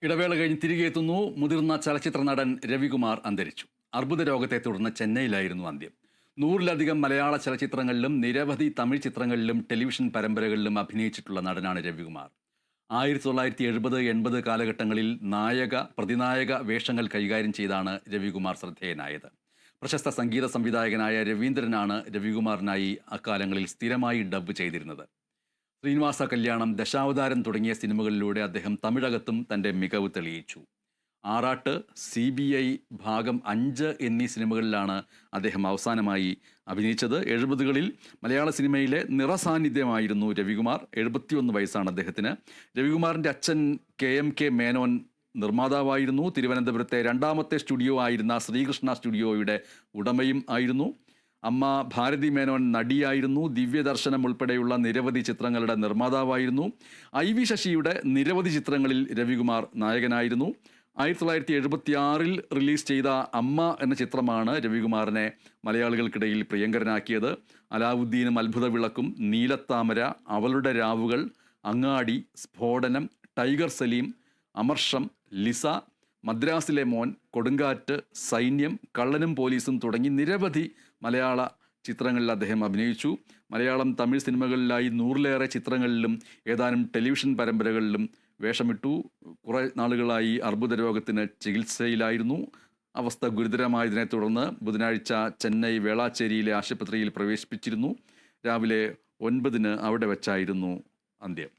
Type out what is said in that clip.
ഇടവേള കഴിഞ്ഞ് തിരികെ എത്തുന്നു. മുതിർന്ന ചലച്ചിത്ര നടൻ രവികുമാർ അന്തരിച്ചു. അർബുദ രോഗത്തെ തുടർന്ന് ചെന്നൈയിലായിരുന്നു അന്ത്യം. 100-ലധികം മലയാള ചലച്ചിത്രങ്ങളിലും നിരവധി തമിഴ് ചിത്രങ്ങളിലും ടെലിവിഷൻ പരമ്പരകളിലും അഭിനയിച്ചിട്ടുള്ള നടനാണ് രവികുമാർ. 1970-80 കാലഘട്ടങ്ങളിൽ നായക പ്രതിനായക വേഷങ്ങൾ കൈകാര്യം ചെയ്താണ് രവികുമാർ ശ്രദ്ധേയനായത്. പ്രശസ്ത സംഗീത സംവിധായകനായ രവീന്ദ്രനാണ് രവികുമാറിനായി അക്കാലങ്ങളിൽ സ്ഥിരമായി ഡബ്ബ് ചെയ്തിരുന്നത്. ശ്രീനിവാസ കല്യാണം, ദശാവതാരം തുടങ്ങിയ സിനിമകളിലൂടെ അദ്ദേഹം തമിഴകത്തും തൻ്റെ മികവ് തെളിയിച്ചു. ആറാട്ട്, CBI ഭാഗം 5 എന്നീ സിനിമകളിലാണ് അദ്ദേഹം അവസാനമായി അഭിനയിച്ചത്. 70കളിൽ മലയാള സിനിമയിലെ നിറസാന്നിധ്യമായിരുന്നു രവികുമാർ. 71 വയസ്സാണ് അദ്ദേഹത്തിന്. രവികുമാറിൻ്റെ അച്ഛൻ KMK മേനോൻ നിർമ്മാതാവായിരുന്നു. തിരുവനന്തപുരത്തെ രണ്ടാമത്തെ സ്റ്റുഡിയോ ആയിരുന്ന ശ്രീകൃഷ്ണ സ്റ്റുഡിയോയുടെ ഉടമയും ആയിരുന്നു. അമ്മ ഭാരതി മേനോൻ നടിയായിരുന്നു. ദിവ്യദർശനം ഉൾപ്പെടെയുള്ള നിരവധി ചിത്രങ്ങളുടെ നിർമ്മാതാവായിരുന്നു. IV ശശിയുടെ നിരവധി ചിത്രങ്ങളിൽ രവികുമാർ നായകനായിരുന്നു. 1976 റിലീസ് ചെയ്ത അമ്മ എന്ന ചിത്രമാണ് രവികുമാറിനെ മലയാളികൾക്കിടയിൽ പ്രിയങ്കരനാക്കിയത്. അലാവുദ്ദീനും അത്ഭുത വിളക്കും, നീലത്താമര, അവളുടെ രാവുകൾ, അങ്ങാടി, സ്ഫോടനം, ടൈഗർ സലീം, അമർഷം, ലിസ, മദ്രാസിലെ മോൻ, കൊടുങ്കാറ്റ്, സൈന്യം, കള്ളനും പോലീസും തുടങ്ങി നിരവധി മലയാള ചിത്രങ്ങളിൽ അദ്ദേഹം അഭിനയിച്ചു. മലയാളം തമിഴ് സിനിമകളിലായി 100-ലേറെ ചിത്രങ്ങളിലും ഏതാനും ടെലിവിഷൻ പരമ്പരകളിലും വേഷമിട്ടു. കുറേ നാളുകളായി അർബുദ രോഗത്തിന് ചികിത്സയിലായിരുന്നു. അവസ്ഥ ഗുരുതരമായതിനെ തുടർന്ന് ബുധനാഴ്ച ചെന്നൈ വേളാച്ചേരിയിലെ ആശുപത്രിയിൽ പ്രവേശിപ്പിച്ചിരുന്നു. രാവിലെ 9-ന് അവിടെ വെച്ചായിരുന്നു അന്ത്യം.